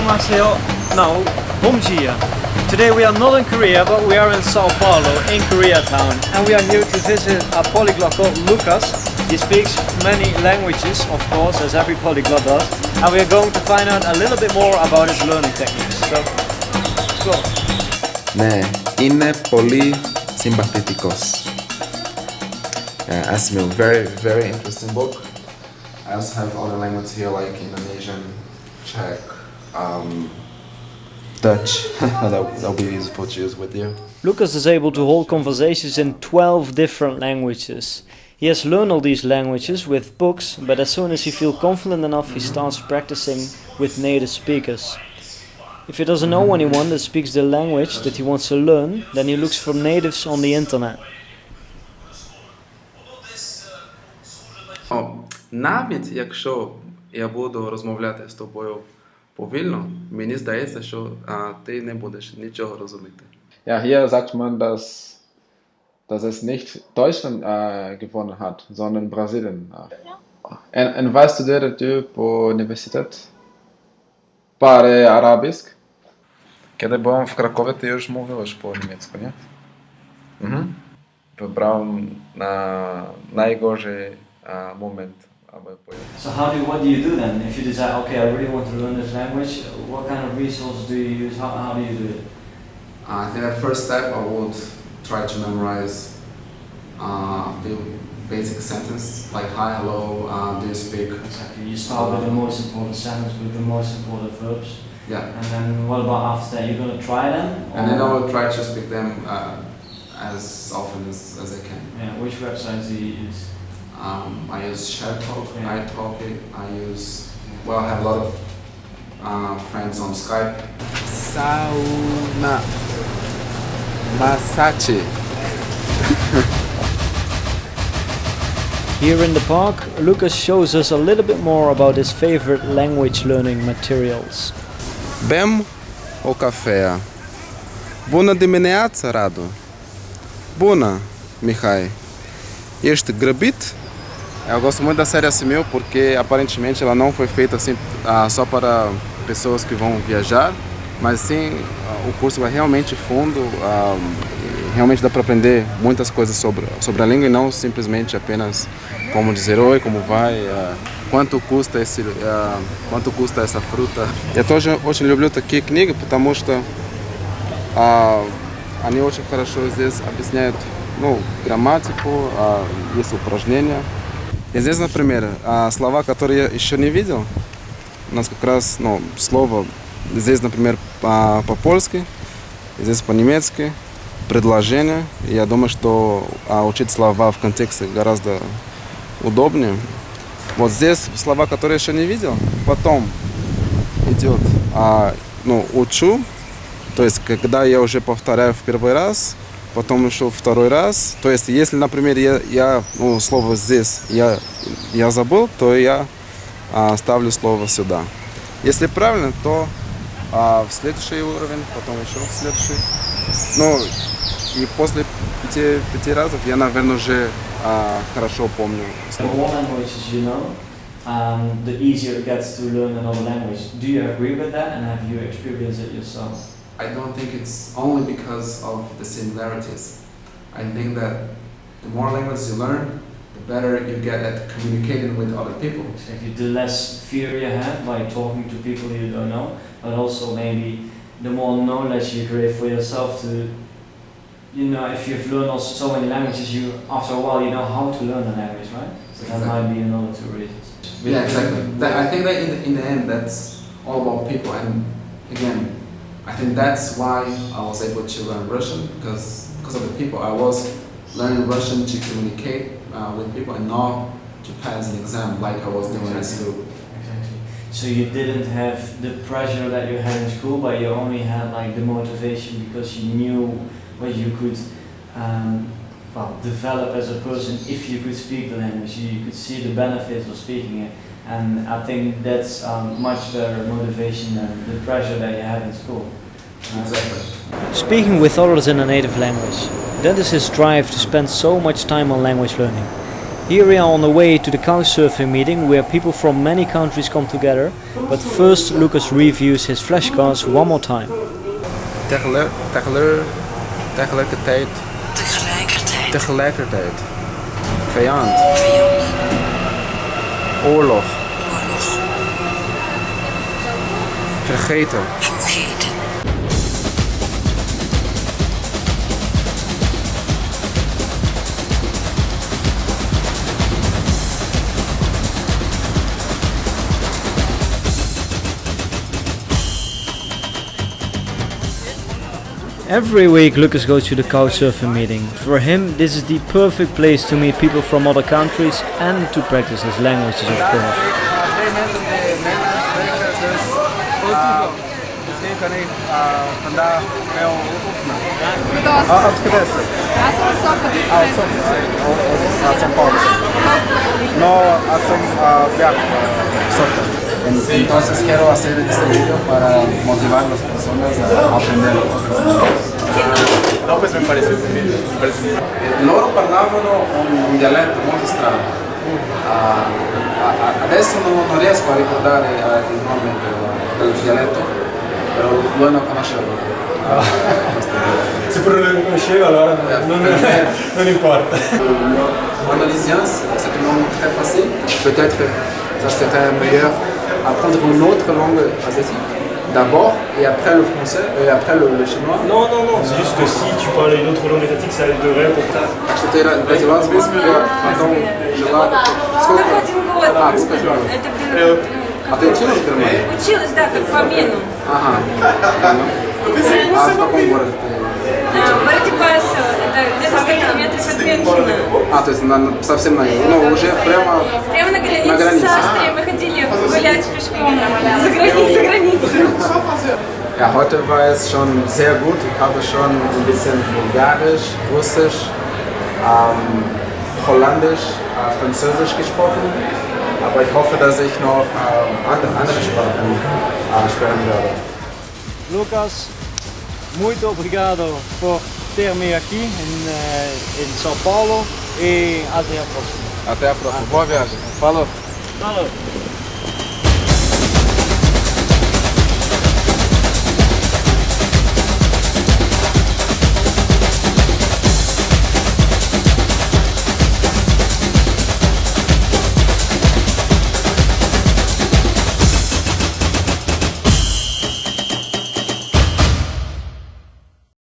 안녕하세요. Now, Bomjia. Today we are not in Korea, but we are in Sao Paulo, in Koreatown. And we are here to visit a polyglot called Lucas. He speaks many languages, of course, as every polyglot does. And we are going to find out a little bit more about his learning techniques. So, let's go. Ναι, είναι πολύ συμπαθητικός. As very, very interesting book. I also have other languages here like Indonesian, Czech, Dutch. that'll be useful to use with you. Lucas is able to hold conversations in 12 different languages. He has learned all these languages with books, but as soon as he feels confident enough, he starts practicing with native speakers. If he doesn't know anyone that speaks the language that he wants to learn, then he looks for natives on the internet. Навіть якщо я буду розмовляти з тобою повільно, мені здається, що ти не будеш нічого розуміти. Ja, hier sagt man, dass es nicht Deutschland gewonnen hat, sondern Brasilien. En vai estudar tu по университет? Паре арабиск? Kiedy byłem w Krakowie, ty już mówiłeś po niemiecku, nie? Mhm. Wybrałem na najgorzej moment, aby pojechać. So what do you do then? If you decide, okay, I really want to learn this language, what kind of resources do you use? How do you do it? I think the first step I would try to memorize a few basic sentences like hi, hello, do you speak? Exactly. You start with the most important sentence, with the most important verbs. Yeah. And then what about after that? You're going to try them? And then I will try to speak them as often as I can. Yeah. Which websites do you use? I use ShareTalk, Yeah. iTalki, I have a lot of friends on Skype. Sauna. Masachi. Here in the park, Lucas shows us a little bit more about his favorite language learning materials. Bem o café? Bună dimineața, Radu. Bună, Mihai. Ești grăbit? Eu gosto muito da série Assimil porque aparentemente ela não foi feita assim só para pessoas que vão viajar, mas sim o curso vai realmente fundo, realmente dá para aprender muitas coisas sobre a língua e não simplesmente apenas como dizer oi, como vai, quanto custa essa fruta. Я тоже очень люблю такие книги, потому что они очень хорошо здесь объясняют грамматику, есть упражнения. И здесь, например, слова, которые я еще не видел, у нас как раз слово здесь, например, по-польски, здесь по-немецки, предложение. И я думаю, что учить слова в контексте гораздо удобнее. Вот здесь слова, которые я еще не видел, потом идет учу, то есть когда я уже повторяю в первый раз, потом еще второй раз. То есть, если, например, я слово здесь я забыл, то я ставлю слово сюда. Если правильно, то в следующий уровень, потом еще в следующий. И после пяти разов я, наверное, уже хорошо помню слово. The more languages you know, the easier it gets to learn another language. Do you agree with that, and have you experienced it yourself? I don't think it's only because of the similarities. I think that the more languages you learn, the better you get at communicating with other people. Exactly. The less fear you have by talking to people you don't know, but also maybe the more knowledge you create for yourself to, if you've learned also so many languages, after a while you know how to learn a language, right? So that might be another two reasons. Yeah, exactly. I think that in the end, that's all about people. And again, I think that's why I was able to learn Russian because of the people. I was learning Russian to communicate with people and not to pass an exam like I was doing at school. Exactly. So you didn't have the pressure that you had in school, but you only had like the motivation because you knew what you could develop as a person if you could speak the language. You could see the benefits of speaking it. And I think that's much better motivation than the pressure that you have in school. Exactly. Speaking with others in a native language, that is his drive to spend so much time on language learning. Here we are on the way to the couchsurfing meeting where people from many countries come together. But first Lucas reviews his flashcards one more time. Tegelijkertijd. Tegelijkertijd. Vijand. Oorlog. Vergeten. Every week Lucas goes to the couchsurfing meeting. For him this is the perfect place to meet people from other countries and to practice his languages, of course. Misschien kan ik vandaag veel oefenen. Als het is. São Paulo. No, hacen viaje soccer. Entonces quiero hacer este video para motivar a las personas a aprender. No, pues me parece Loro parlavano un dialetto molto strano. Adesso non riesco a ricordare il nome del dialetto, però lui non conoscevo. Se però non lo conosceva allora non importa. En alsacien, c'est une langue très facile. Peut-être ça serait meilleur apprendre une autre langue asiatique. D'abord, et après le français, et après le chinois. Non, c'est juste que si tu parlais une autre langue asiatique, ça aiderait pour ta... Что-то потом жила... Сколько? Сколько? А ты училась в Германии? Училась, да, как по обмену. Ага. А в каком городе ты? В городе Пасо, это где-то 100 километров от Мюнхена. То есть совсем на юге. Ну, уже прямо Прямо на границе с Австрией. Мы ходили гулять пешком за границу. Ja, heute war es schon sehr gut. Ich habe schon ein bisschen Bulgarisch, Russisch, Holländisch, Französisch gesprochen. Aber ich hoffe, dass ich noch andere Sprachen sprechen werde. Lucas, muito obrigado por ter-me aqui em São Paulo e até a próxima. Até a próxima. Boa viagem. Falou. Falou.